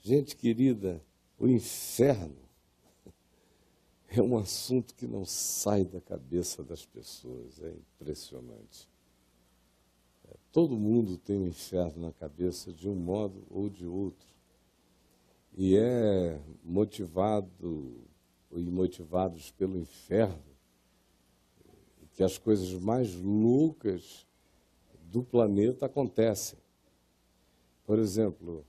Gente querida, o inferno é um assunto que não sai da cabeça das pessoas, é impressionante. Todo mundo tem um inferno na cabeça de um modo ou de outro. E é motivados pelo inferno, que as coisas mais loucas do planeta acontecem. Por exemplo,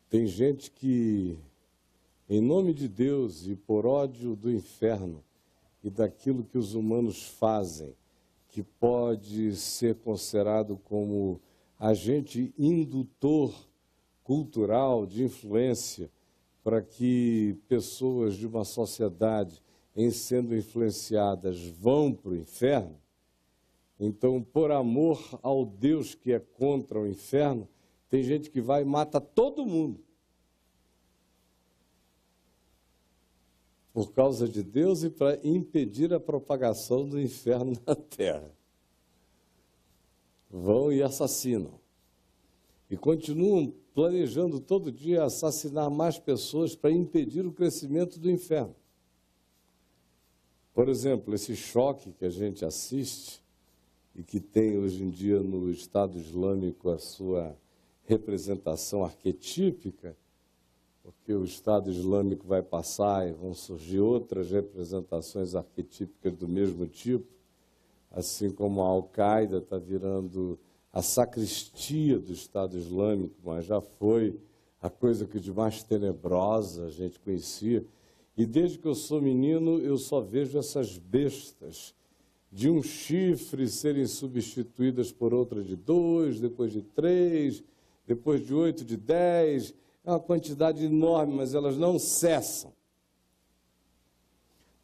tem gente que, em nome de Deus e por ódio do inferno e daquilo que os humanos fazem, que pode ser considerado como agente indutor cultural de influência para que pessoas de uma sociedade, em sendo influenciadas, vão para o inferno. Então, por amor ao Deus que é contra o inferno, tem gente que vai e mata todo mundo. Por causa de Deus e para impedir a propagação do inferno na terra. Vão e assassinam. E continuam planejando todo dia assassinar mais pessoas para impedir o crescimento do inferno. Por exemplo, esse choque que a gente assiste e que tem hoje em dia no Estado Islâmico a sua representação arquetípica, porque o Estado Islâmico vai passar e vão surgir outras representações arquetípicas do mesmo tipo, assim como a Al-Qaeda está virando a sacristia do Estado Islâmico, mas já foi a coisa que de mais tenebrosa a gente conhecia. E desde que eu sou menino, eu só vejo essas bestas de um chifre serem substituídas por outra de 2, depois de 3, depois de 8, de 10. É uma quantidade enorme, mas elas não cessam.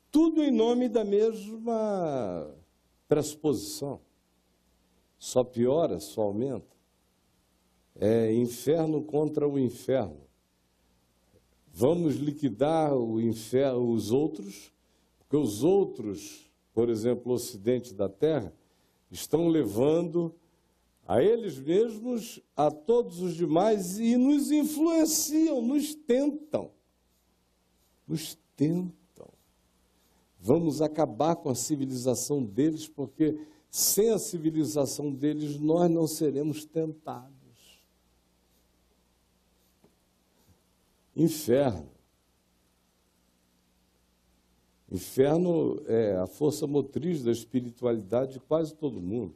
Tudo em nome da mesma pressuposição. Só piora, só aumenta. É inferno contra o inferno. Vamos liquidar o inferno, os outros, porque os outros, por exemplo, o ocidente da Terra, estão levando a eles mesmos, a todos os demais, e nos influenciam, nos tentam. Nos tentam. Vamos acabar com a civilização deles, porque sem a civilização deles nós não seremos tentados. Inferno. Inferno é a força motriz da espiritualidade de quase todo mundo.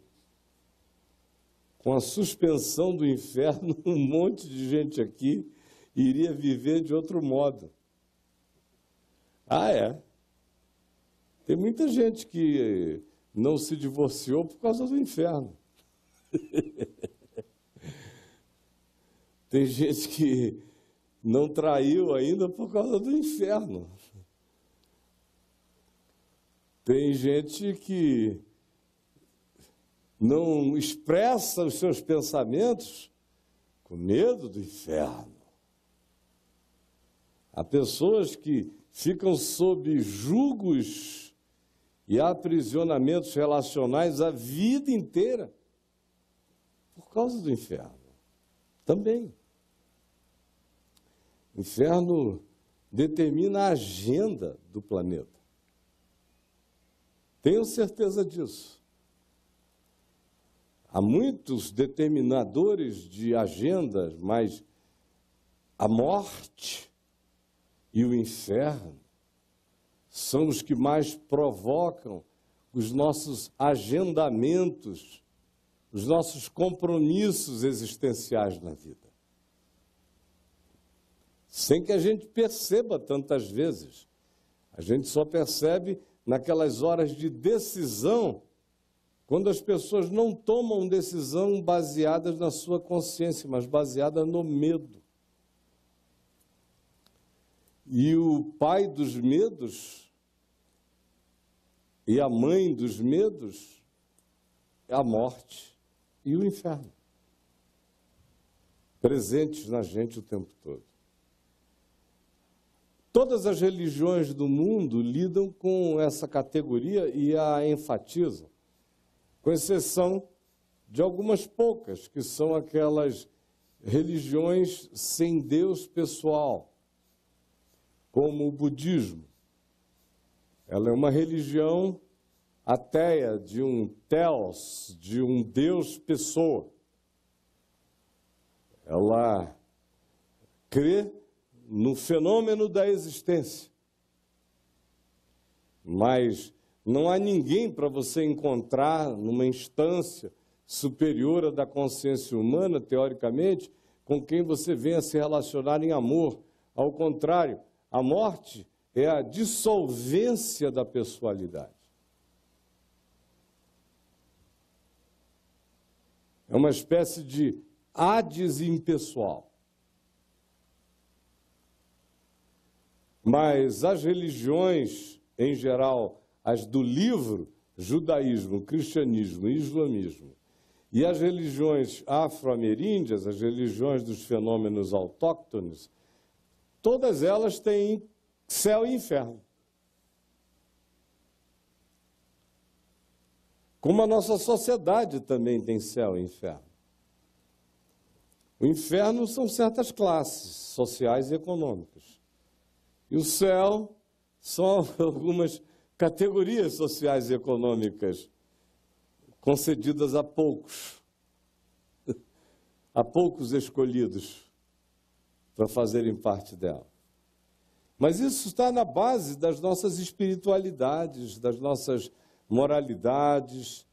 Com a suspensão do inferno, um monte de gente aqui iria viver de outro modo. Ah, é? Tem muita gente que não se divorciou por causa do inferno. Tem gente que não traiu ainda por causa do inferno. Tem gente que não expressa os seus pensamentos com medo do inferno. Há pessoas que ficam sob julgos e aprisionamentos relacionais a vida inteira por causa do inferno. Também. O inferno determina a agenda do planeta. Tenho certeza disso. Há muitos determinadores de agendas, mas a morte e o inferno são os que mais provocam os nossos agendamentos, os nossos compromissos existenciais na vida. Sem que a gente perceba tantas vezes. A gente só percebe naquelas horas de decisão, quando as pessoas não tomam decisão baseadas na sua consciência, mas baseada no medo. E o pai dos medos e a mãe dos medos é a morte e o inferno, presentes na gente o tempo todo. Todas as religiões do mundo lidam com essa categoria e a enfatizam, com exceção de algumas poucas, que são aquelas religiões sem Deus pessoal, como o budismo. Ela é uma religião ateia, de um Theos, de um Deus pessoa. Ela crê no fenômeno da existência. Mas não há ninguém para você encontrar numa instância superior à da consciência humana, teoricamente, com quem você venha se relacionar em amor. Ao contrário, a morte é a dissolvência da pessoalidade. É uma espécie de Hades impessoal. Mas as religiões, em geral, as do livro, judaísmo, cristianismo e islamismo, e as religiões afro-ameríndias, as religiões dos fenômenos autóctones, todas elas têm céu e inferno. Como a nossa sociedade também tem céu e inferno. O inferno são certas classes sociais e econômicas. E o céu são algumas categorias sociais e econômicas concedidas a poucos escolhidos para fazerem parte dela. Mas isso está na base das nossas espiritualidades, das nossas moralidades,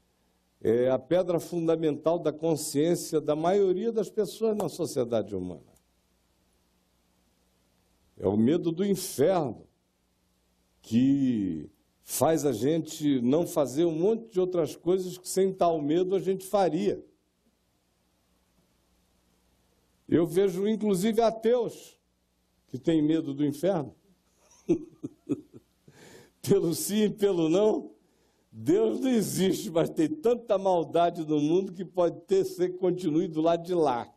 é a pedra fundamental da consciência da maioria das pessoas na sociedade humana. É o medo do inferno que faz a gente não fazer um monte de outras coisas que sem tal medo a gente faria. Eu vejo, inclusive, ateus que têm medo do inferno. Pelo sim e pelo não, Deus não existe, mas tem tanta maldade no mundo que pode ser que continue do lado de lá.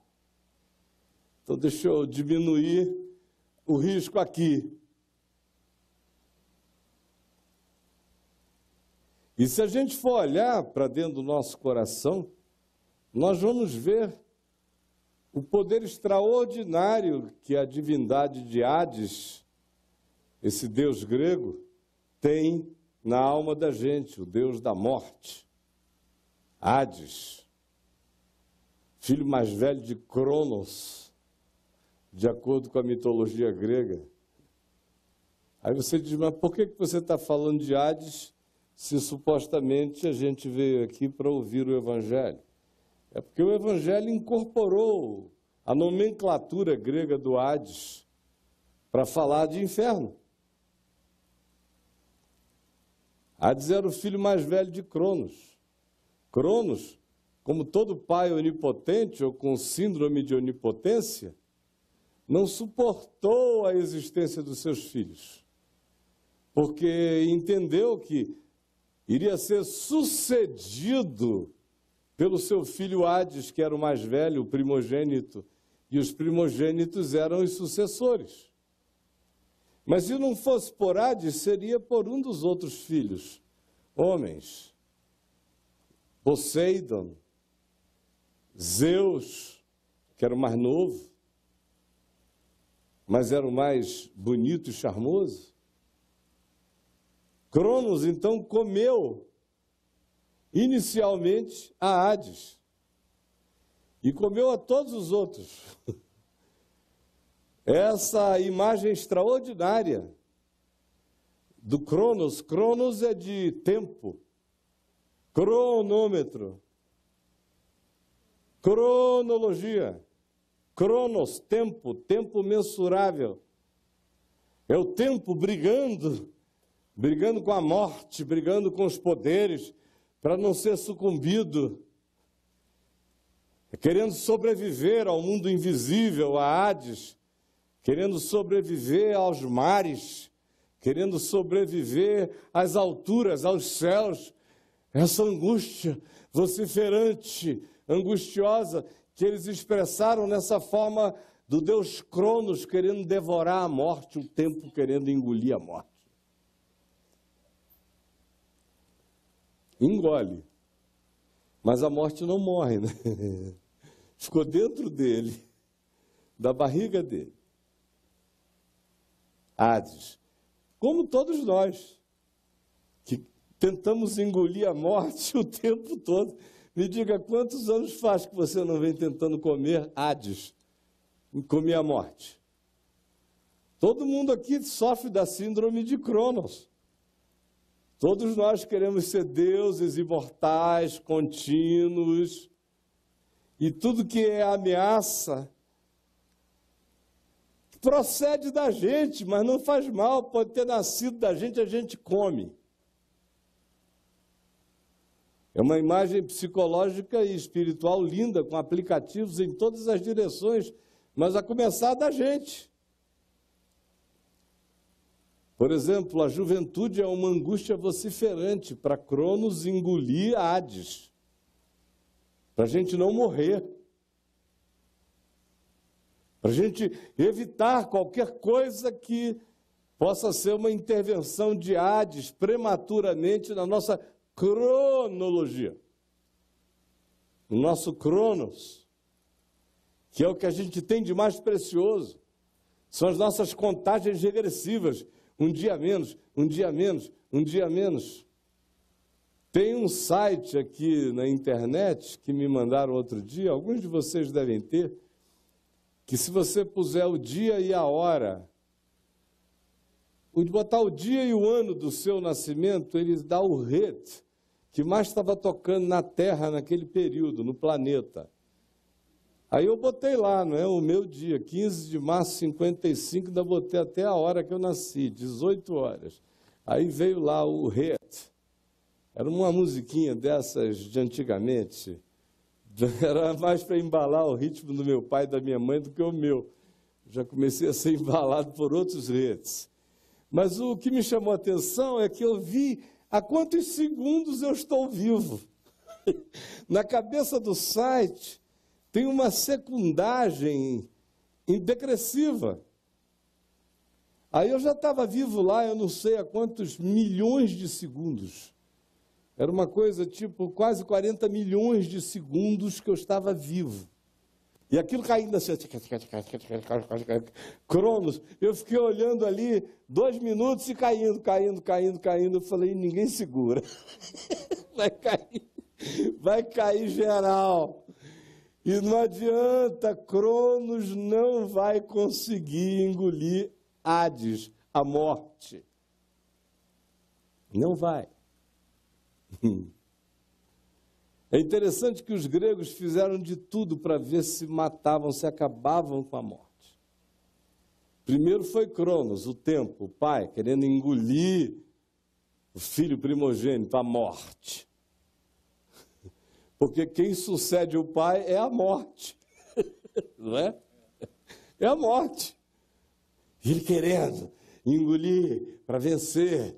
Então, deixa eu diminuir o risco aqui. E se a gente for olhar para dentro do nosso coração, nós vamos ver o poder extraordinário que a divindade de Hades, esse deus grego, tem na alma da gente, o deus da morte. Hades, filho mais velho de Cronos, de acordo com a mitologia grega. Aí você diz, mas por que você está falando de Hades se supostamente a gente veio aqui para ouvir o Evangelho? É porque o Evangelho incorporou a nomenclatura grega do Hades para falar de inferno. Hades era o filho mais velho de Cronos. Cronos, como todo pai onipotente ou com síndrome de onipotência, não suportou a existência dos seus filhos, porque entendeu que iria ser sucedido pelo seu filho Hades, que era o mais velho, o primogênito, e os primogênitos eram os sucessores. Mas se não fosse por Hades, seria por um dos outros filhos, homens. Poseidon, Zeus, que era o mais novo, mas era o mais bonito e charmoso. Cronos, então, comeu inicialmente a Hades e comeu a todos os outros. Essa imagem extraordinária do Cronos. Cronos é de tempo, cronômetro, cronologia. Cronos, tempo, tempo mensurável. É o tempo brigando com a morte, brigando com os poderes, para não ser sucumbido, querendo sobreviver ao mundo invisível, a Hades, querendo sobreviver aos mares, querendo sobreviver às alturas, aos céus. Essa angústia vociferante, angustiosa, que eles expressaram nessa forma do Deus Cronos querendo devorar a morte, o tempo querendo engolir a morte. Engole, mas a morte não morre, né? Ficou dentro dele. da barriga dele. Hades. Como todos nós, que tentamos engolir a morte o tempo todo. Me diga, quantos anos faz que você não vem tentando comer Hades, comer a morte? Todo mundo aqui sofre da síndrome de Cronos. Todos nós queremos ser deuses imortais, contínuos, e tudo que é ameaça procede da gente, mas não faz mal, pode ter nascido da gente, a gente come. É uma imagem psicológica e espiritual linda, com aplicativos em todas as direções, mas a começar da gente. Por exemplo, a juventude é uma angústia vociferante para Cronos engolir Hades, para a gente não morrer, para a gente evitar qualquer coisa que possa ser uma intervenção de Hades prematuramente na nossa cronologia, o nosso Cronos, que é o que a gente tem de mais precioso, são as nossas contagens regressivas, um dia menos, um dia menos, um dia menos. Tem um site aqui na internet que me mandaram outro dia, alguns de vocês devem ter, que se você puser o dia e a hora, botar o dia e o ano do seu nascimento, ele dá o hit que mais estava tocando na Terra naquele período, no planeta. Aí eu botei lá, não é, o meu dia, 15 de março de 55, ainda botei até a hora que eu nasci, 18 horas. Aí veio lá o hit. Era uma musiquinha dessas de antigamente. Era mais para embalar o ritmo do meu pai e da minha mãe do que o meu. Já comecei a ser embalado por outros hits. Mas o que me chamou a atenção é que eu vi há quantos segundos eu estou vivo. Na cabeça do site tem uma secundagem decresciva. Aí eu já estava vivo lá, eu não sei há quantos milhões de segundos. Era uma coisa tipo quase 40 milhões de segundos que eu estava vivo. E aquilo caindo assim, Cronos, eu fiquei olhando ali 2 minutos e caindo. Eu falei, ninguém segura. Vai cair geral. E não adianta, Cronos não vai conseguir engolir Hades, a morte. Não vai. É interessante que os gregos fizeram de tudo para ver se matavam, se acabavam com a morte. Primeiro foi Cronos, o tempo, o pai, querendo engolir o filho primogênito, a morte. Porque quem sucede o pai é a morte, não é? É a morte. E ele querendo engolir para vencer.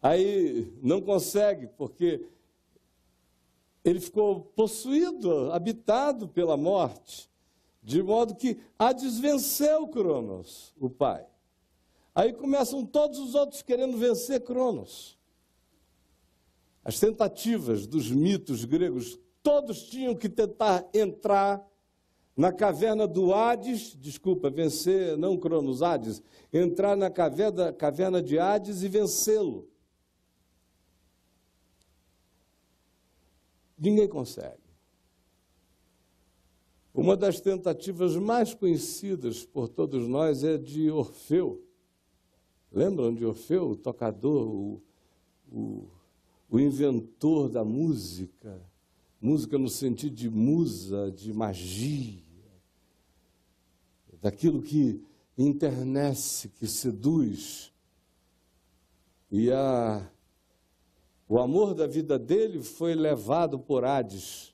Aí não consegue, porque ele ficou possuído, habitado pela morte, de modo que Hades venceu Cronos, o pai. Aí começam todos os outros querendo vencer Cronos. As tentativas dos mitos gregos, todos tinham que tentar entrar na caverna do Hades, vencer, não Cronos, Hades, entrar na caverna de Hades e vencê-lo. Ninguém consegue. Uma das tentativas mais conhecidas por todos nós é de Orfeu. Lembram de Orfeu, o tocador, o inventor da música? Música no sentido de musa, de magia, daquilo que enternece, que seduz. E o amor da vida dele foi levado por Hades.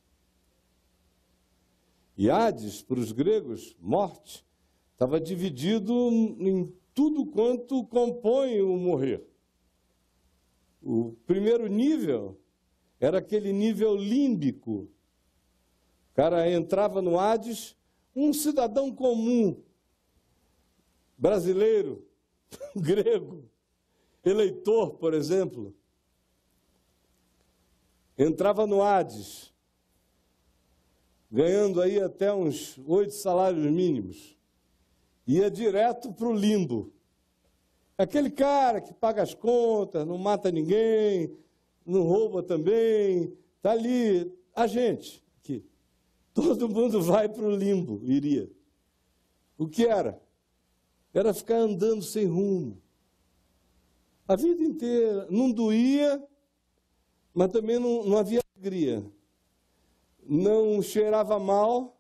E Hades, para os gregos, morte, estava dividido em tudo quanto compõe o morrer. O primeiro nível era aquele nível límbico. O cara entrava no Hades, um cidadão comum, brasileiro, grego, eleitor, por exemplo, entrava no Hades. ganhando aí até uns 8 salários mínimos, ia direto para o limbo. Aquele cara que paga as contas, não mata ninguém, não rouba também, está ali, a gente aqui. Todo mundo vai para o limbo, iria. O que era? Era ficar andando sem rumo. A vida inteira. Não doía, mas também não havia alegria. Não cheirava mal,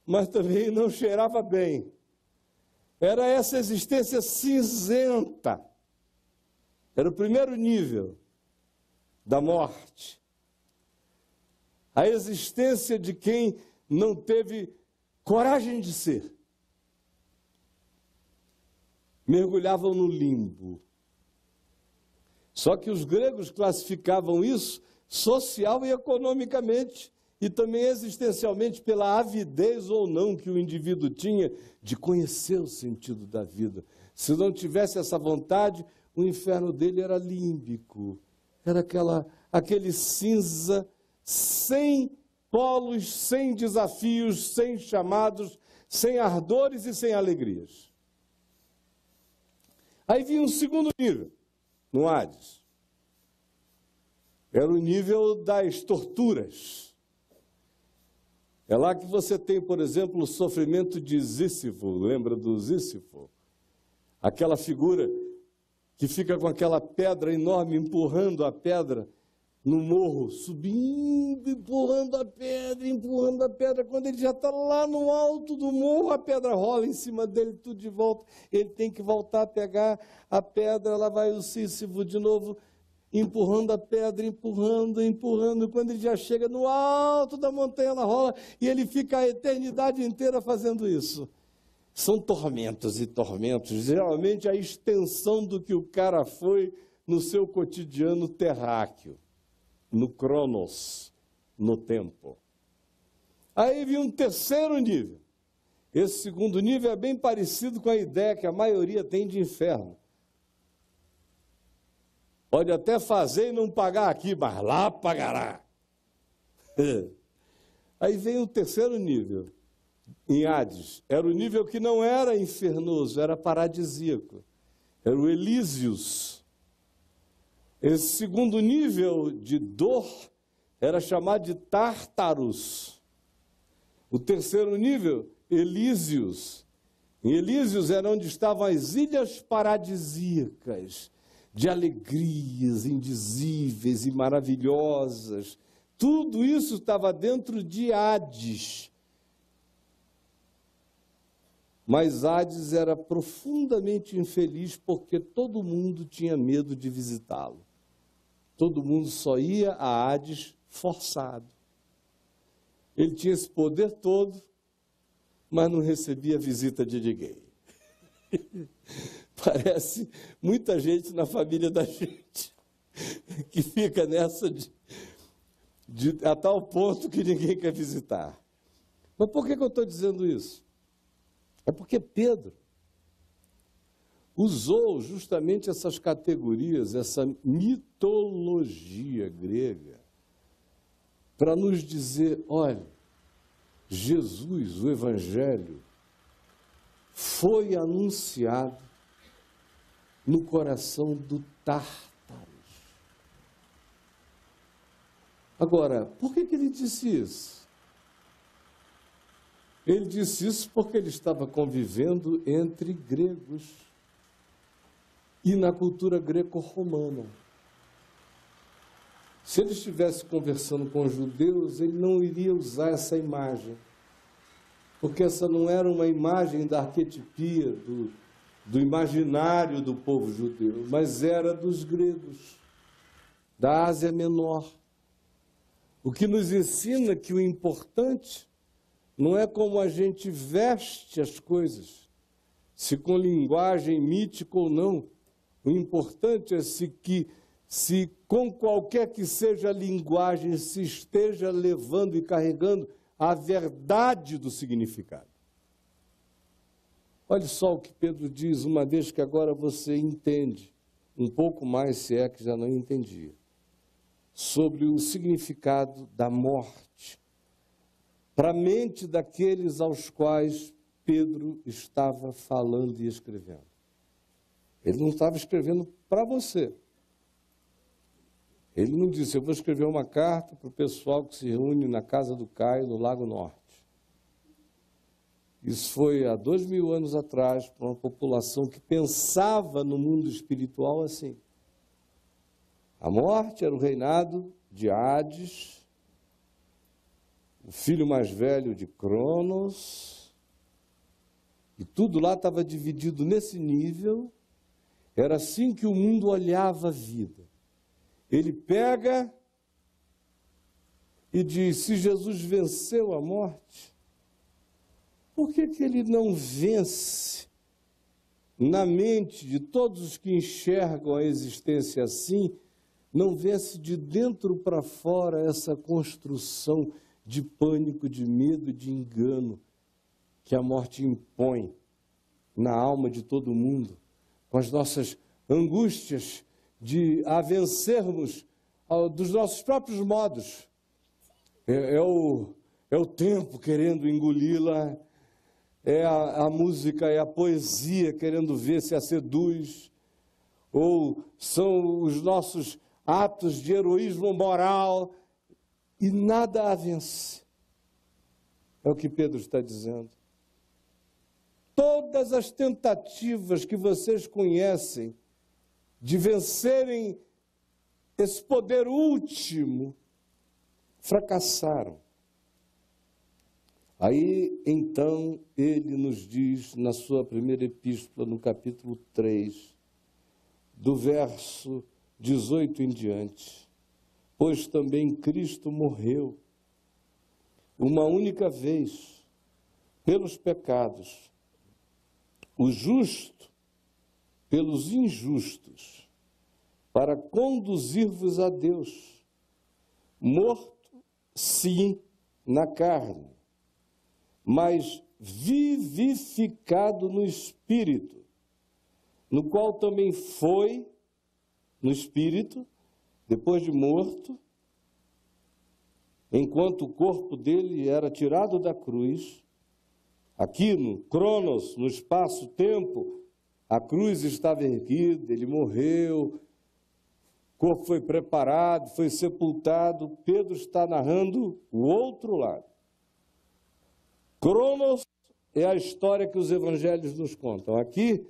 mas também não cheirava bem. Era essa existência cinzenta. Era o primeiro nível da morte. A existência de quem não teve coragem de ser. Mergulhavam no limbo. Só que os gregos classificavam isso social e economicamente e também existencialmente pela avidez ou não que o indivíduo tinha de conhecer o sentido da vida. Se não tivesse essa vontade, o inferno dele era límbico. Era aquele cinza sem polos, sem desafios, sem chamados, sem ardores e sem alegrias. Aí vinha um segundo nível, no Hades. Era o nível das torturas. É lá que você tem, por exemplo, o sofrimento de Sísifo. Lembra do Sísifo? Aquela figura que fica com aquela pedra enorme, empurrando a pedra no morro, subindo, empurrando a pedra, empurrando a pedra. Quando ele já está lá no alto do morro, a pedra rola em cima dele, tudo de volta. Ele tem que voltar a pegar a pedra, lá vai o Sísifo de novo, empurrando a pedra, empurrando, empurrando. Quando ele já chega no alto da montanha, ela rola, e ele fica a eternidade inteira fazendo isso. São tormentos e tormentos, geralmente a extensão do que o cara foi no seu cotidiano terráqueo, no cronos, no tempo. Aí vem um terceiro nível. Esse segundo nível é bem parecido com a ideia que a maioria tem de inferno. Pode até fazer e não pagar aqui, mas lá pagará. Aí vem o terceiro nível. Em Hades, era o nível que não era infernoso, era paradisíaco. Era o Elísios. Esse segundo nível de dor era chamado de Tártaros. O terceiro nível, Elísios. Em Elísios era onde estavam as ilhas paradisíacas, de alegrias indizíveis e maravilhosas. Tudo isso estava dentro de Hades. Mas Hades era profundamente infeliz porque todo mundo tinha medo de visitá-lo. Todo mundo só ia a Hades forçado. Ele tinha esse poder todo, mas não recebia visita de ninguém. Parece muita gente na família da gente que fica nessa a tal ponto que ninguém quer visitar. Mas por que eu estou dizendo isso? É porque Pedro usou justamente essas categorias, essa mitologia grega, para nos dizer, olha, Jesus, o Evangelho, foi anunciado no coração do Tártaros. Agora, por que ele disse isso? Ele disse isso porque ele estava convivendo entre gregos e na cultura greco-romana. Se ele estivesse conversando com judeus, ele não iria usar essa imagem, porque essa não era uma imagem da arquetipia, do imaginário do povo judeu, mas era dos gregos, da Ásia Menor. O que nos ensina que o importante não é como a gente veste as coisas, se com linguagem mítica ou não. O importante é se com qualquer que seja a linguagem se esteja levando e carregando a verdade do significado. Olha só o que Pedro diz, uma vez que agora você entende, um pouco mais, se é que já não entendia, sobre o significado da morte para a mente daqueles aos quais Pedro estava falando e escrevendo. Ele não estava escrevendo para você. Ele não disse, eu vou escrever uma carta para o pessoal que se reúne na casa do Caio, no Lago Norte. Isso foi há 2000 anos atrás, para uma população que pensava no mundo espiritual assim. A morte era o reinado de Hades, o filho mais velho de Cronos, e tudo lá estava dividido nesse nível. Era assim que o mundo olhava a vida. Ele pega e diz, se Jesus venceu a morte, por que ele não vence na mente de todos os que enxergam a existência assim, não vence de dentro para fora essa construção de pânico, de medo, de engano que a morte impõe na alma de todo mundo, com as nossas angústias de a vencermos dos nossos próprios modos. É o tempo querendo engoli-la, é a música, é a poesia querendo ver se a seduz, ou são os nossos atos de heroísmo moral, e nada a vence. É o que Pedro está dizendo. Todas as tentativas que vocês conhecem de vencerem esse poder último, fracassaram. Aí, então, ele nos diz, na sua primeira epístola, no capítulo 3, do verso 18 em diante, pois também Cristo morreu uma única vez pelos pecados, o justo pelos injustos, para conduzir-vos a Deus, morto, sim, na carne, mas vivificado no Espírito, no qual também foi, no Espírito, depois de morto, enquanto o corpo dele era tirado da cruz, aqui no Cronos, no espaço-tempo, a cruz estava erguida, ele morreu, o corpo foi preparado, foi sepultado. Pedro está narrando o outro lado. Cronos é a história que os evangelhos nos contam. Aqui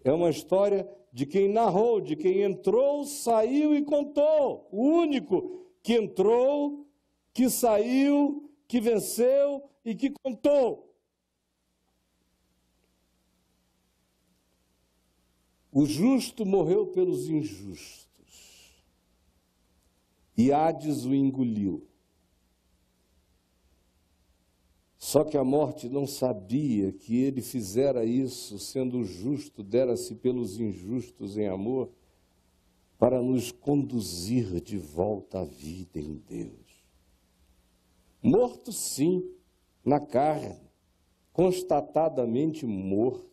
é uma história de quem narrou, de quem entrou, saiu e contou. O único que entrou, que saiu, que venceu e que contou. O justo morreu pelos injustos, e Hades o engoliu. Só que a morte não sabia que ele fizera isso, sendo justo, dera-se pelos injustos em amor, para nos conduzir de volta à vida em Deus. Morto, sim, na carne, constatadamente morto,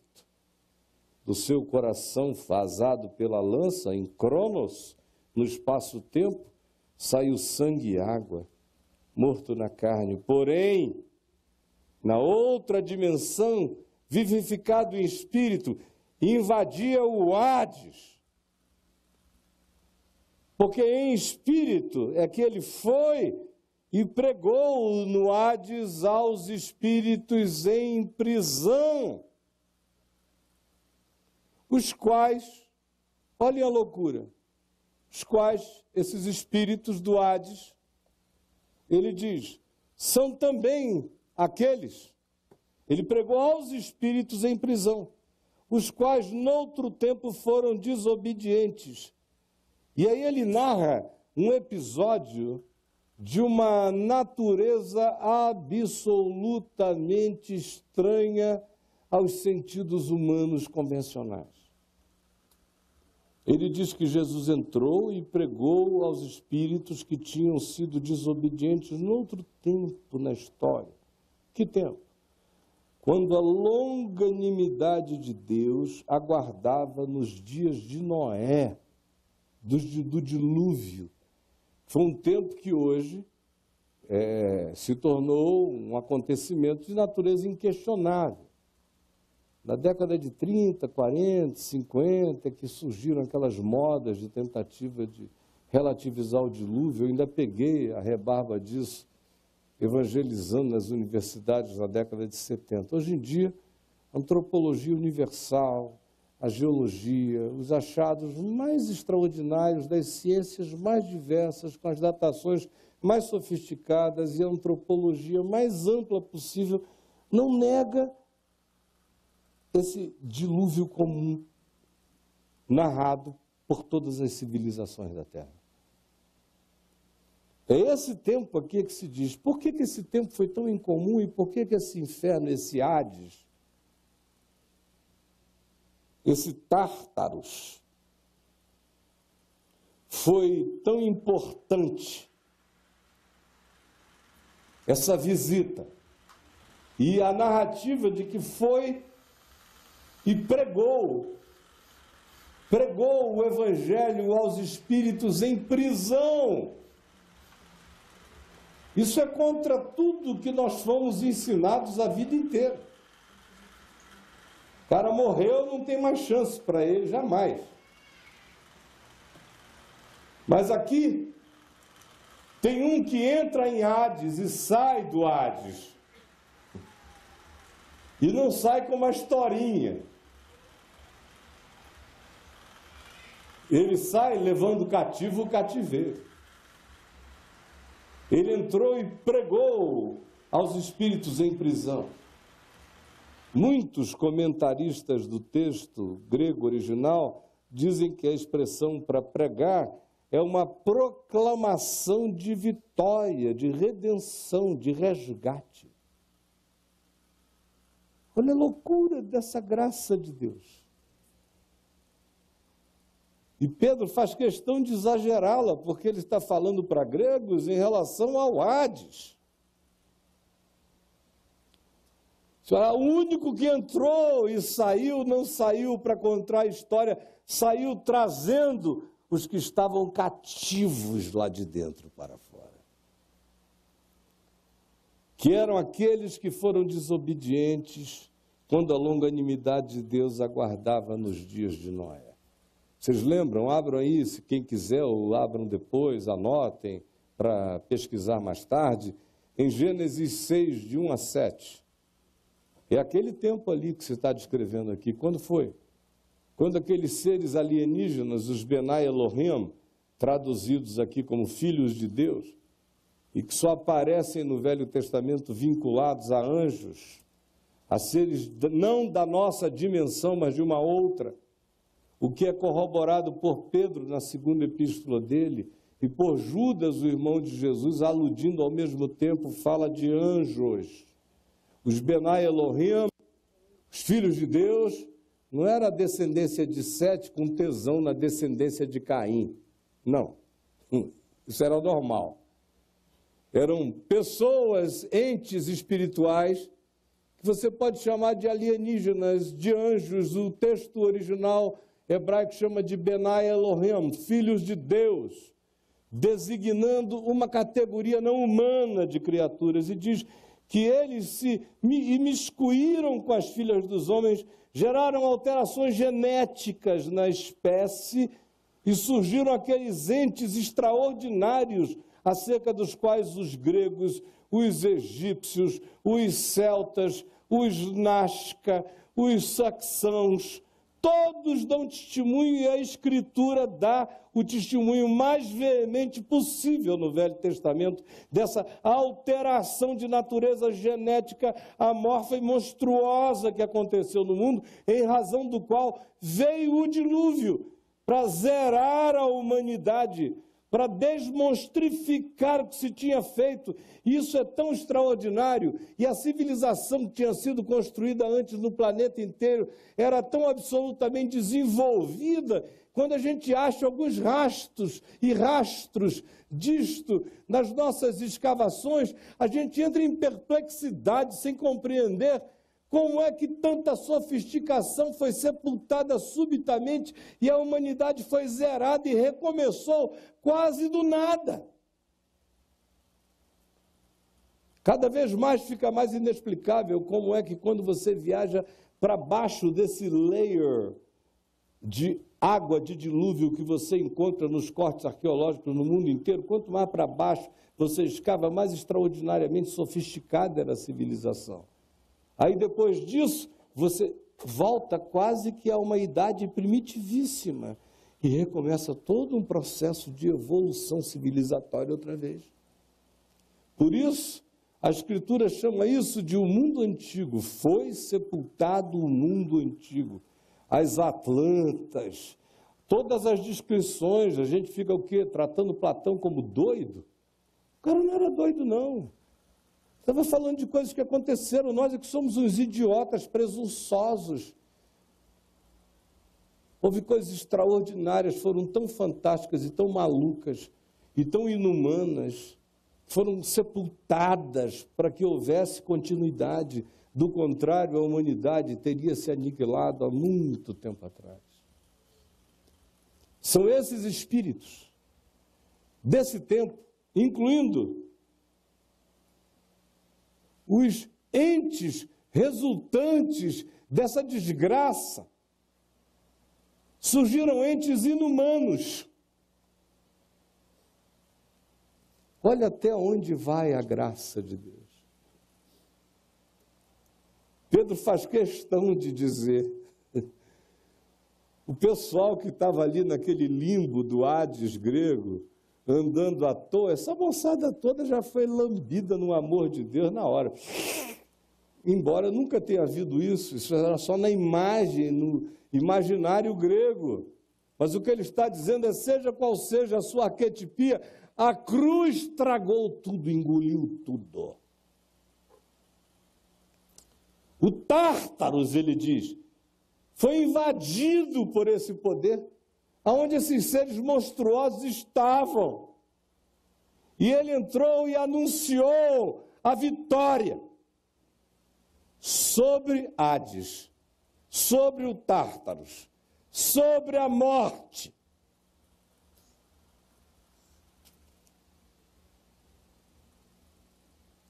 do seu coração vazado pela lança, em Cronos, no espaço-tempo, saiu sangue e água, morto na carne. Porém, na outra dimensão, vivificado em espírito, invadia o Hades. Porque em espírito é que ele foi e pregou no Hades aos espíritos em prisão, os quais, olhem a loucura, os quais, esses espíritos do Hades, ele diz, são também aqueles, ele pregou aos espíritos em prisão, os quais noutro tempo foram desobedientes. E aí ele narra um episódio de uma natureza absolutamente estranha aos sentidos humanos convencionais. Ele diz que Jesus entrou e pregou aos espíritos que tinham sido desobedientes noutro tempo na história. Que tempo? Quando a longanimidade de Deus aguardava nos dias de Noé, do dilúvio. Foi um tempo que hoje se tornou um acontecimento de natureza inquestionável. Na década de 30, 40, 50, que surgiram aquelas modas de tentativa de relativizar o dilúvio, eu ainda peguei a rebarba disso, evangelizando nas universidades na década de 70. Hoje em dia, a antropologia universal, a geologia, os achados mais extraordinários das ciências mais diversas, com as datações mais sofisticadas e a antropologia mais ampla possível, não nega esse dilúvio comum narrado por todas as civilizações da Terra. É esse tempo aqui que se diz, por que esse tempo foi tão incomum e por que esse inferno, esse Hades, esse Tártaros, foi tão importante, essa visita, e a narrativa de que foi e pregou o Evangelho aos espíritos em prisão. Isso é contra tudo que nós fomos ensinados a vida inteira. O cara morreu, não tem mais chance para ele, jamais. Mas aqui, tem um que entra em Hades e sai do Hades. E não sai com uma historinha. Ele sai levando cativo o cativeiro. Ele entrou e pregou aos espíritos em prisão. Muitos comentaristas do texto grego original dizem que a expressão para pregar é uma proclamação de vitória, de redenção, de resgate. Olha a loucura dessa graça de Deus. E Pedro faz questão de exagerá-la, porque ele está falando para gregos em relação ao Hades. O único que entrou e saiu, não saiu para contar a história, saiu trazendo os que estavam cativos lá de dentro para fora. Que eram aqueles que foram desobedientes quando a longanimidade de Deus aguardava nos dias de Noé. Vocês lembram? Abram aí, se quem quiser, ou abram depois, anotem para pesquisar mais tarde, em Gênesis 6, de 1 a 7. É aquele tempo ali que você está descrevendo aqui. Quando foi? Quando aqueles seres alienígenas, os Benai Elohim, traduzidos aqui como filhos de Deus, e que só aparecem no Velho Testamento vinculados a anjos, a seres não da nossa dimensão, mas de uma outra, o que é corroborado por Pedro na segunda epístola dele, e por Judas, o irmão de Jesus, aludindo ao mesmo tempo, fala de anjos. Os Benai Elohim, os filhos de Deus, não era a descendência de Sete com tesão na descendência de Caim. Não, isso era normal. Eram pessoas, entes espirituais, que você pode chamar de alienígenas, de anjos. O texto original hebraico chama de Benai Elohim, filhos de Deus, designando uma categoria não humana de criaturas, e diz que eles se imiscuíram com as filhas dos homens, geraram alterações genéticas na espécie e surgiram aqueles entes extraordinários acerca dos quais os gregos, os egípcios, os celtas, os Nazca, os saxãos, todos dão testemunho, e a Escritura dá o testemunho mais veemente possível no Velho Testamento dessa alteração de natureza genética amorfa e monstruosa que aconteceu no mundo, em razão do qual veio o dilúvio para zerar a humanidade, para desmonstrificar o que se tinha feito. Isso é tão extraordinário, e a civilização que tinha sido construída antes no planeta inteiro era tão absolutamente desenvolvida. Quando a gente acha alguns rastros disto nas nossas escavações, a gente entra em perplexidade, sem compreender como é que tanta sofisticação foi sepultada subitamente e a humanidade foi zerada e recomeçou quase do nada. Cada vez mais fica mais inexplicável como é que quando você viaja para baixo desse layer de água de dilúvio que você encontra nos cortes arqueológicos no mundo inteiro, quanto mais para baixo você escava, mais extraordinariamente sofisticada era a civilização. Aí depois disso, você volta quase que a uma idade primitivíssima e recomeça todo um processo de evolução civilizatória outra vez. Por isso, a Escritura chama isso de o mundo antigo. Foi sepultado o mundo antigo. As Atlantas, todas as descrições, a gente fica o quê? Tratando Platão como doido? O cara não era doido, não. Estava falando de coisas que aconteceram. Nós é que somos uns idiotas presunçosos. Houve coisas extraordinárias, foram tão fantásticas e tão malucas e tão inumanas, foram sepultadas para que houvesse continuidade. Do contrário, a humanidade teria se aniquilado há muito tempo atrás. São esses espíritos desse tempo, incluindo os entes resultantes dessa desgraça. Surgiram entes inumanos. Olha até onde vai a graça de Deus. Pedro faz questão de dizer, o pessoal que estava ali naquele limbo do Hades grego, andando à toa, essa moçada toda já foi lambida no amor de Deus na hora. Embora nunca tenha havido isso era só na imagem, no imaginário grego. Mas o que ele está dizendo é, seja qual seja a sua arquetipia, a cruz tragou tudo, engoliu tudo. O Tártaros, ele diz, foi invadido por esse poder, aonde esses seres monstruosos estavam. E ele entrou e anunciou a vitória sobre Hades, sobre o Tártaros, sobre a morte.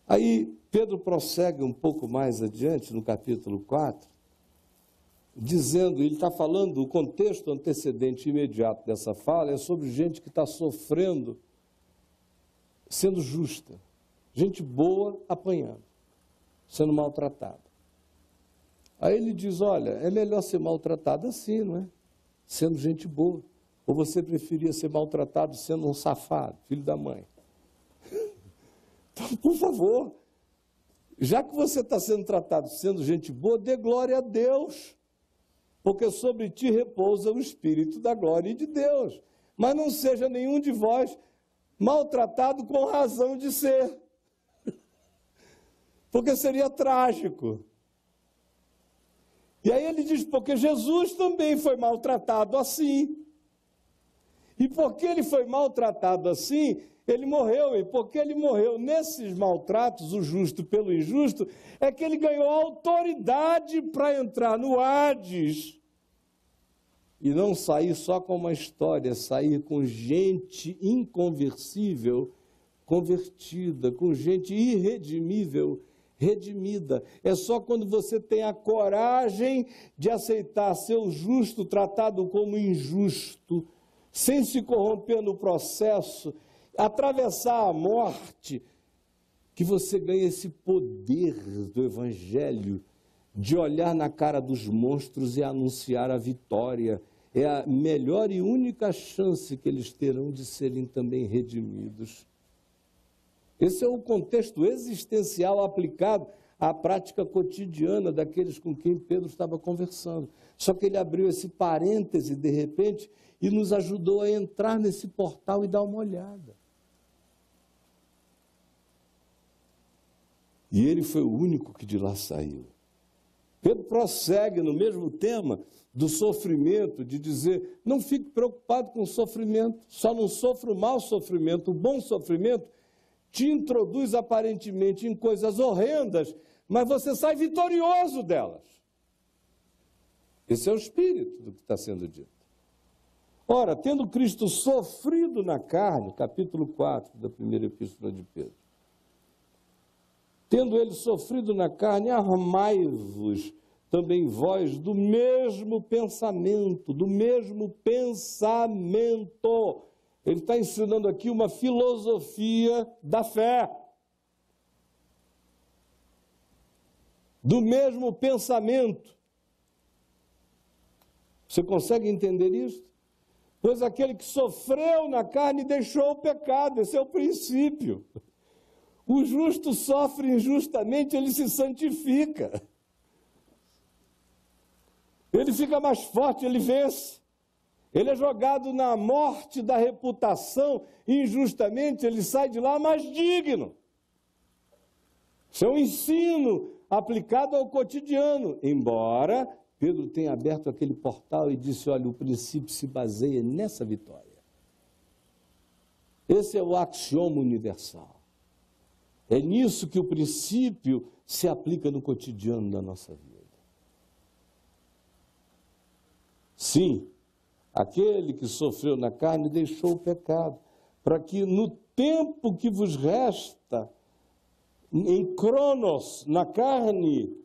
Aí Pedro prossegue um pouco mais adiante, no capítulo 4, dizendo, ele está falando, o contexto antecedente imediato dessa fala é sobre gente que está sofrendo, sendo justa, gente boa apanhando, sendo maltratada. Aí ele diz, olha, é melhor ser maltratado assim, não é? Sendo gente boa. Ou você preferia ser maltratado sendo um safado, filho da mãe? Então, por favor, já que você está sendo tratado sendo gente boa, dê glória a Deus, porque sobre ti repousa o Espírito da glória de Deus. Mas não seja nenhum de vós maltratado com razão de ser, porque seria trágico. E aí ele diz, porque Jesus também foi maltratado assim. E porque ele foi maltratado assim, ele morreu, e porque ele morreu nesses maltratos, o justo pelo injusto, é que ele ganhou autoridade para entrar no Hades e não sair só com uma história, sair com gente inconversível, convertida, com gente irredimível, redimida. É só quando você tem a coragem de aceitar ser o justo tratado como injusto, sem se corromper no processo, atravessar a morte, que você ganha esse poder do Evangelho de olhar na cara dos monstros e anunciar a vitória. É a melhor e única chance que eles terão de serem também redimidos. Esse é o contexto existencial aplicado à prática cotidiana daqueles com quem Pedro estava conversando. Só que ele abriu esse parêntese, de repente, e nos ajudou a entrar nesse portal e dar uma olhada. E ele foi o único que de lá saiu. Pedro prossegue no mesmo tema do sofrimento, de dizer, não fique preocupado com o sofrimento, só não sofra o mau sofrimento, o bom sofrimento te introduz aparentemente em coisas horrendas, mas você sai vitorioso delas. Esse é o espírito do que está sendo dito. Ora, tendo Cristo sofrido na carne, capítulo 4 da primeira epístola de Pedro, Tendo ele sofrido na carne, armai-vos também vós do mesmo pensamento, do mesmo pensamento. Ele está ensinando aqui uma filosofia da fé. Do mesmo pensamento. Você consegue entender isso? Pois aquele que sofreu na carne deixou o pecado, esse é o princípio. O justo sofre injustamente, ele se santifica. Ele fica mais forte, ele vence. Ele é jogado na morte da reputação, injustamente ele sai de lá mais digno. Isso é um ensino aplicado ao cotidiano, embora Pedro tenha aberto aquele portal e disse, olha, o princípio se baseia nessa vitória. Esse é o axioma universal. É nisso que o princípio se aplica no cotidiano da nossa vida. Sim, aquele que sofreu na carne deixou o pecado, para que no tempo que vos resta, em cronos, na carne,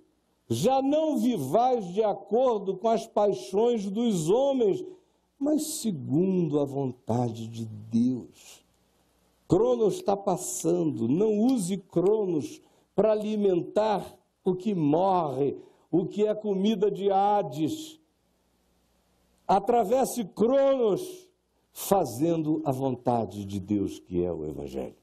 já não vivais de acordo com as paixões dos homens, mas segundo a vontade de Deus. Cronos está passando, não use Cronos para alimentar o que morre, o que é comida de Hades. Atravesse Cronos fazendo a vontade de Deus, que é o Evangelho.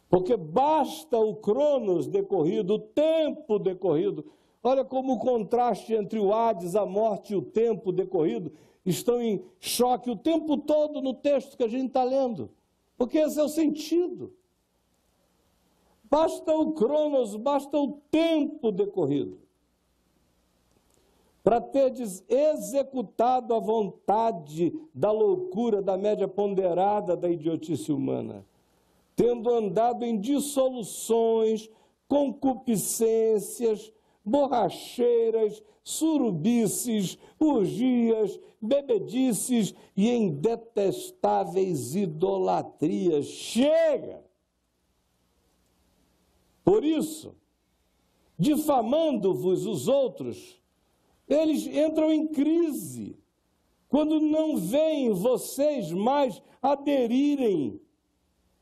Porque basta o Cronos decorrido, o tempo decorrido. Olha como o contraste entre o Hades, a morte e o tempo decorrido estão em choque o tempo todo no texto que a gente está lendo. Porque esse é o sentido. Basta o Cronos, basta o tempo decorrido, para terdes executado a vontade da loucura, da média ponderada da idiotice humana, tendo andado em dissoluções, concupiscências, borracheiras, surubices, urgias, bebedices e em detestáveis idolatrias. Chega! Por isso, difamando-vos os outros, eles entram em crise, quando não veem vocês mais aderirem,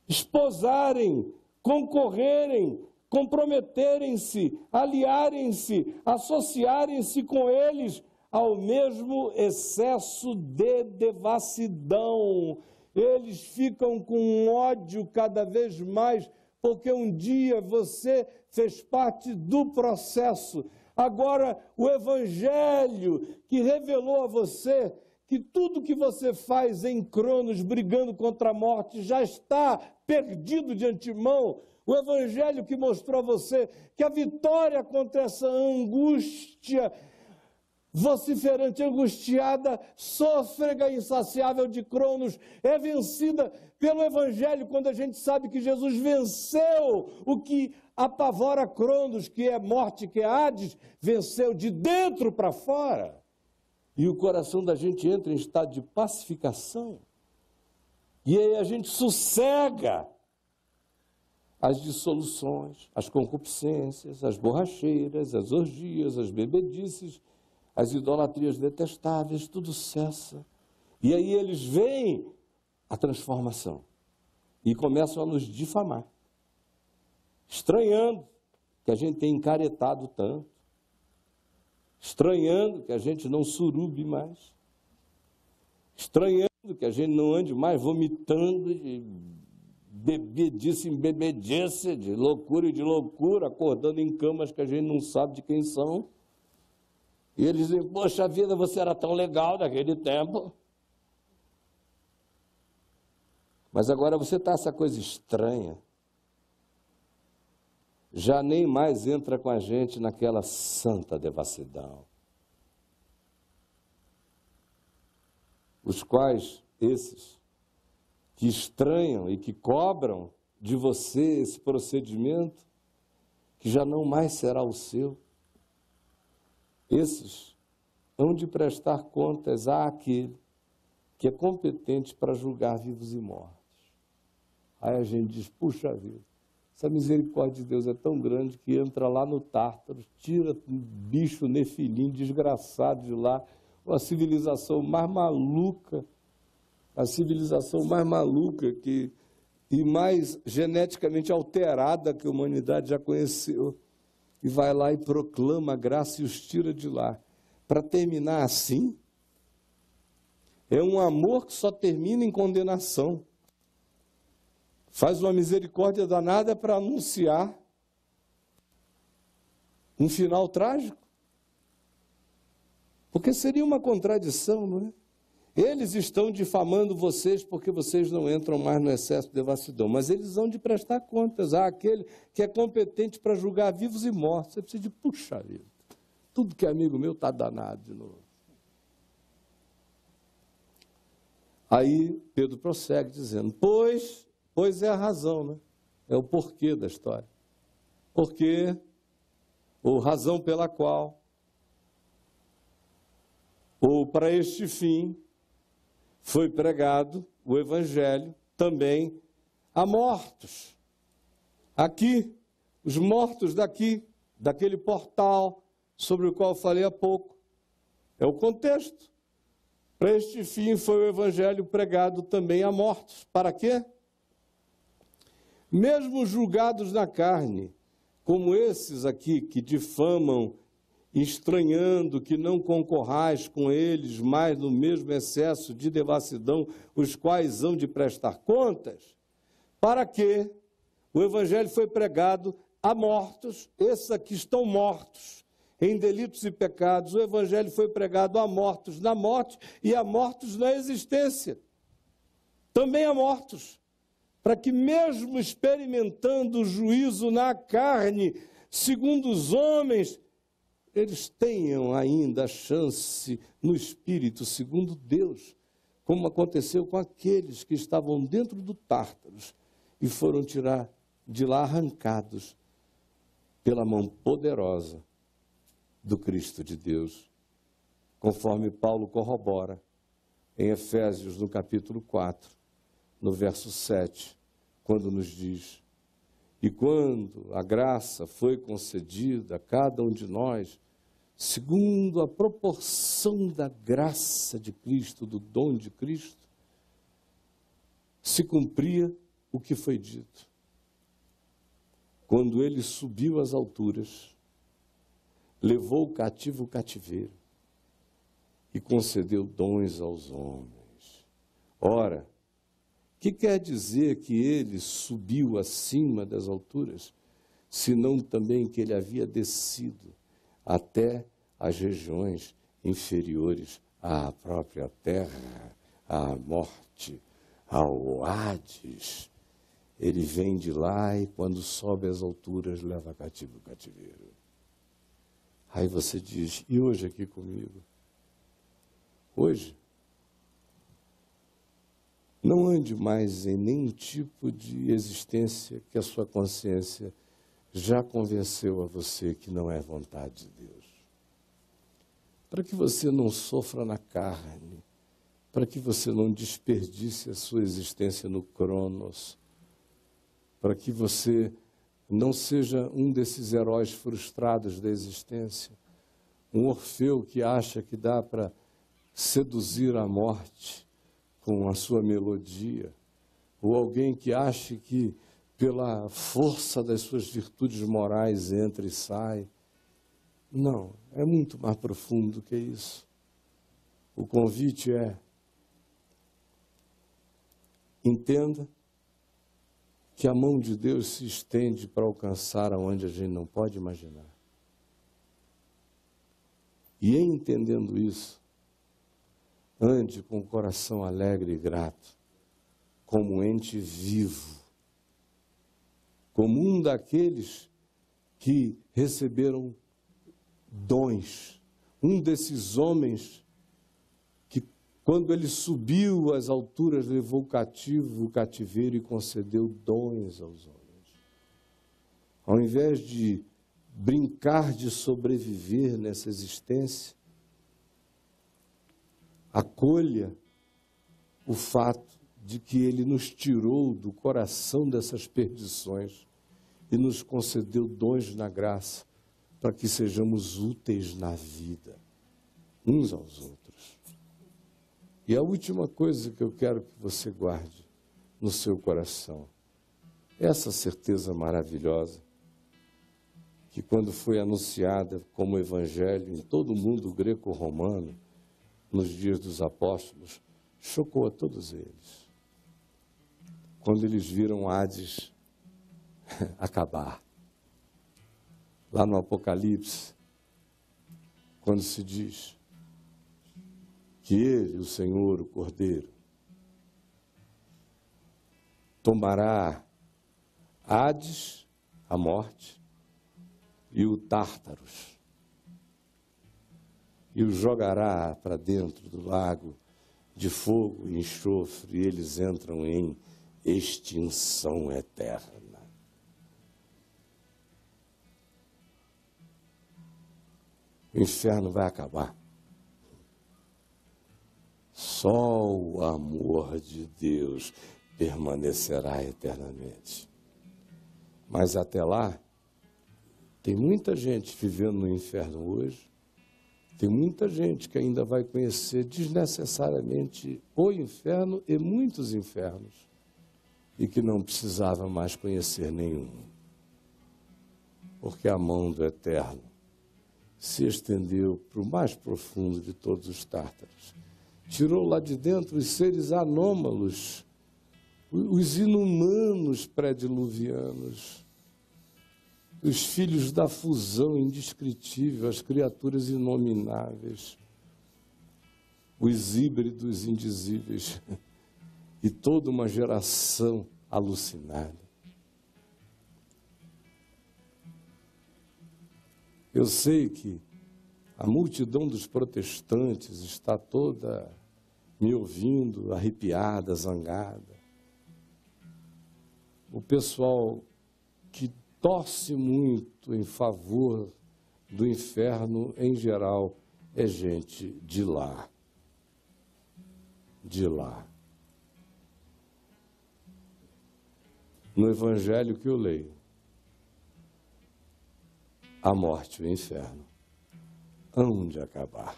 esposarem, concorrerem, comprometerem-se, aliarem-se, associarem-se com eles ao mesmo excesso de devassidão. Eles ficam com ódio cada vez mais, porque um dia você fez parte do processo. Agora, o Evangelho que revelou a você que tudo que você faz em Cronos, brigando contra a morte, já está perdido de antemão. O Evangelho que mostrou a você que a vitória contra essa angústia vociferante, angustiada, sôfrega insaciável de Cronos, é vencida pelo Evangelho, quando a gente sabe que Jesus venceu o que apavora Cronos, que é morte, que é Hades, venceu de dentro para fora. E o coração da gente entra em estado de pacificação. E aí a gente sossega as dissoluções, as concupiscências, as borracheiras, as orgias, as bebedices, as idolatrias detestáveis, tudo cessa. E aí eles veem a transformação e começam a nos difamar, estranhando que a gente tem encaretado tanto, estranhando que a gente não surube mais, estranhando que a gente não ande mais vomitando de bebedice em bebedice, de loucura e de loucura, acordando em camas que a gente não sabe de quem são. E eles dizem, poxa vida, você era tão legal naquele tempo. Mas agora você está essa coisa estranha. Já nem mais entra com a gente naquela santa devassidão. Os quais, esses, que estranham e que cobram de você esse procedimento, que já não mais será o seu, esses hão de prestar contas àquele que é competente para julgar vivos e mortos. Aí a gente diz, puxa vida, Essa misericórdia de Deus é tão grande que entra lá no Tártaro, tira um bicho nefilim desgraçado de lá, uma civilização mais maluca, a civilização mais maluca e mais geneticamente alterada que a humanidade já conheceu, e vai lá e proclama a graça e os tira de lá. Para terminar assim, é um amor que só termina em condenação. Faz uma misericórdia danada para anunciar um final trágico. Porque seria uma contradição, não é? Eles estão difamando vocês porque vocês não entram mais no excesso de devassidão, mas eles vão de prestar contas àquele que é competente para julgar vivos e mortos. Você precisa de, puxa vida, tudo que é amigo meu está danado de novo. Aí Pedro prossegue dizendo, pois é a razão, né? É o porquê da história. Porque, ou razão pela qual, ou para este fim, foi pregado o Evangelho também a mortos. Aqui, os mortos daqui, daquele portal sobre o qual falei há pouco. É o contexto. Para este fim foi o Evangelho pregado também a mortos. Para quê? Mesmo julgados na carne, como esses aqui que difamam, estranhando que não concorrais com eles mais no mesmo excesso de devassidão, os quais hão de prestar contas, para que o Evangelho foi pregado a mortos, esses aqui estão mortos em delitos e pecados, o Evangelho foi pregado a mortos na morte e a mortos na existência, também a mortos, para que mesmo experimentando o juízo na carne, segundo os homens, eles tenham ainda a chance no Espírito, segundo Deus, como aconteceu com aqueles que estavam dentro do Tártaros e foram tirar de lá arrancados pela mão poderosa do Cristo de Deus, conforme Paulo corrobora em Efésios, no capítulo 4, no verso 7, quando nos diz, e quando a graça foi concedida a cada um de nós, segundo a proporção da graça de Cristo, do dom de Cristo, se cumpria o que foi dito. Quando ele subiu às alturas, levou o cativo o cativeiro e concedeu dons aos homens. Ora, que quer dizer que ele subiu acima das alturas, senão também que ele havia descido até as regiões inferiores à própria terra, à morte, ao Hades. Ele vem de lá e quando sobe às alturas leva cativo o cativeiro. Aí você diz, e hoje aqui comigo? Hoje, não ande mais em nenhum tipo de existência que a sua consciência já convenceu a você que não é vontade de Deus. Para que você não sofra na carne, para que você não desperdice a sua existência no Cronos, para que você não seja um desses heróis frustrados da existência, um Orfeu que acha que dá para seduzir a morte com a sua melodia, ou alguém que acha que pela força das suas virtudes morais entra e sai. Não, é muito mais profundo que isso. O convite é, entenda que a mão de Deus se estende para alcançar aonde a gente não pode imaginar. E em entendendo isso, ande com o coração alegre e grato, como um ente vivo, como um daqueles que receberam dons, um desses homens que, quando ele subiu às alturas, levou o cativeiro e concedeu dons aos homens. Ao invés de brincar de sobreviver nessa existência, acolha o fato de que ele nos tirou do coração dessas perdições e nos concedeu dons na graça para que sejamos úteis na vida, uns aos outros. E a última coisa que eu quero que você guarde no seu coração, essa certeza maravilhosa, que quando foi anunciada como evangelho em todo o mundo greco-romano, nos dias dos apóstolos, chocou a todos eles. Quando eles viram Hades acabar. Lá no Apocalipse, quando se diz que ele, o Senhor, o Cordeiro, tomará Hades, a morte, e o Tártaros, e o jogará para dentro do lago de fogo e enxofre, e eles entram em extinção eterna. O inferno vai acabar. Só o amor de Deus permanecerá eternamente. Mas até lá, tem muita gente vivendo no inferno hoje, tem muita gente que ainda vai conhecer desnecessariamente o inferno e muitos infernos, e que não precisava mais conhecer nenhum. Porque a mão do Eterno se estendeu para o mais profundo de todos os tártaros. Tirou lá de dentro os seres anômalos, os inumanos pré-diluvianos, os filhos da fusão indescritível, as criaturas inomináveis, os híbridos indizíveis, e toda uma geração alucinada. Eu sei que a multidão dos protestantes está toda me ouvindo, arrepiada, zangada. O pessoal que torce muito em favor do inferno, em geral, é gente de lá. De lá. No evangelho que eu leio, a morte e o inferno hão de acabar.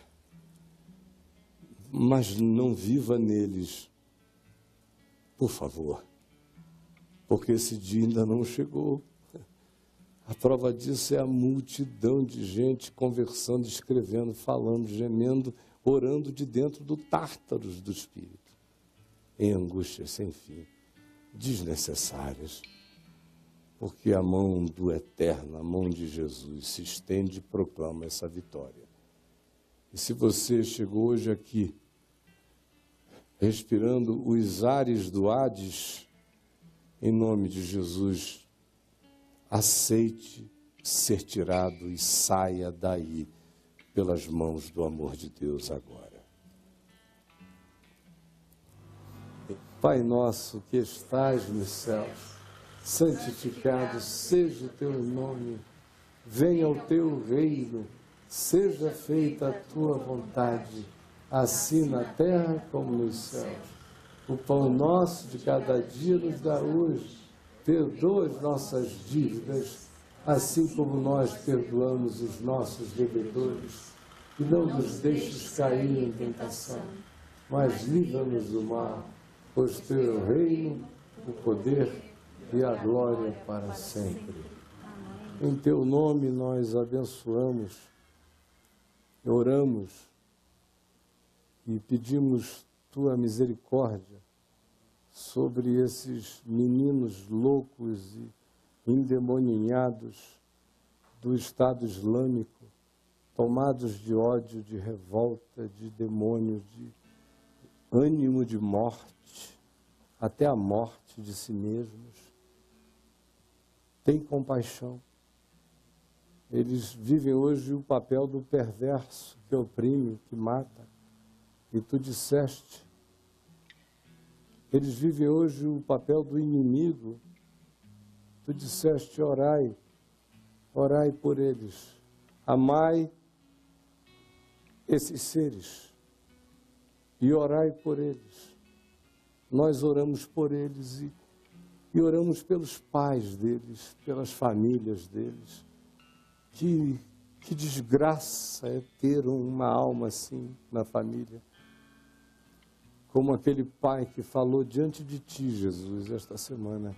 Mas não viva neles, por favor, porque esse dia ainda não chegou. A prova disso é a multidão de gente conversando, escrevendo, falando, gemendo, orando de dentro do Tártaros do Espírito, em angústias sem fim, desnecessárias, porque a mão do Eterno, a mão de Jesus, se estende e proclama essa vitória. E se você chegou hoje aqui, respirando os ares do Hades, em nome de Jesus, aceite ser tirado e saia daí pelas mãos do amor de Deus agora. Pai nosso que estás nos céus, santificado seja o teu nome, venha o teu reino, seja feita a tua vontade, assim na terra como nos céus. O pão nosso de cada dia nos dá hoje, perdoa as nossas dívidas, assim como nós perdoamos os nossos devedores, e não nos deixes cair em tentação, mas livra-nos do mal, pois teu é o reino, o poder e a glória para sempre. Em teu nome nós abençoamos, oramos e pedimos tua misericórdia sobre esses meninos loucos e endemoninhados do Estado Islâmico, tomados de ódio, de revolta, de demônio, de ânimo de morte, até a morte de si mesmos. Tem compaixão. Eles vivem hoje o papel do perverso que oprime, que mata. E tu disseste, eles vivem hoje o papel do inimigo. Tu disseste, orai, orai por eles. Amai esses seres e orai por eles. Nós oramos por eles E oramos pelos pais deles, pelas famílias deles. Que desgraça é ter uma alma assim na família. Como aquele pai que falou diante de ti, Jesus, esta semana,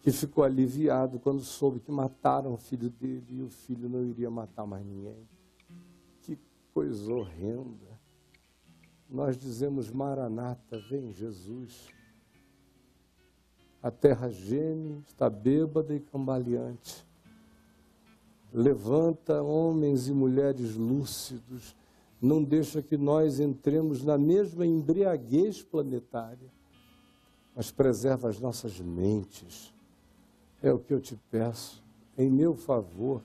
que ficou aliviado quando soube que mataram o filho dele e o filho não iria matar mais ninguém. Que coisa horrenda. Nós dizemos, Maranata, vem Jesus. A terra geme, está bêbada e cambaleante. Levanta homens e mulheres lúcidos, não deixa que nós entremos na mesma embriaguez planetária, mas preserva as nossas mentes. É o que eu te peço, em meu favor,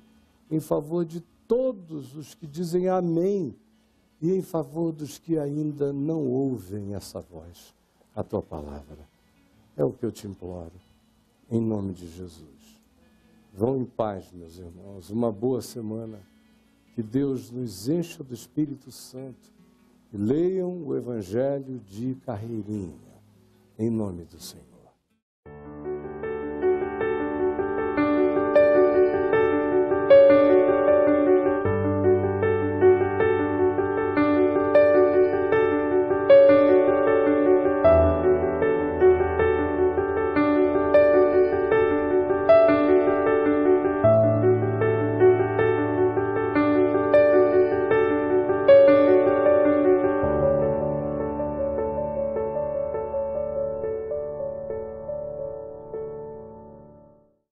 em favor de todos os que dizem amém e em favor dos que ainda não ouvem essa voz, a tua palavra. É o que eu te imploro, em nome de Jesus. Vão em paz, meus irmãos, uma boa semana. Que Deus nos encha do Espírito Santo e leiam o Evangelho de carreirinha, em nome do Senhor.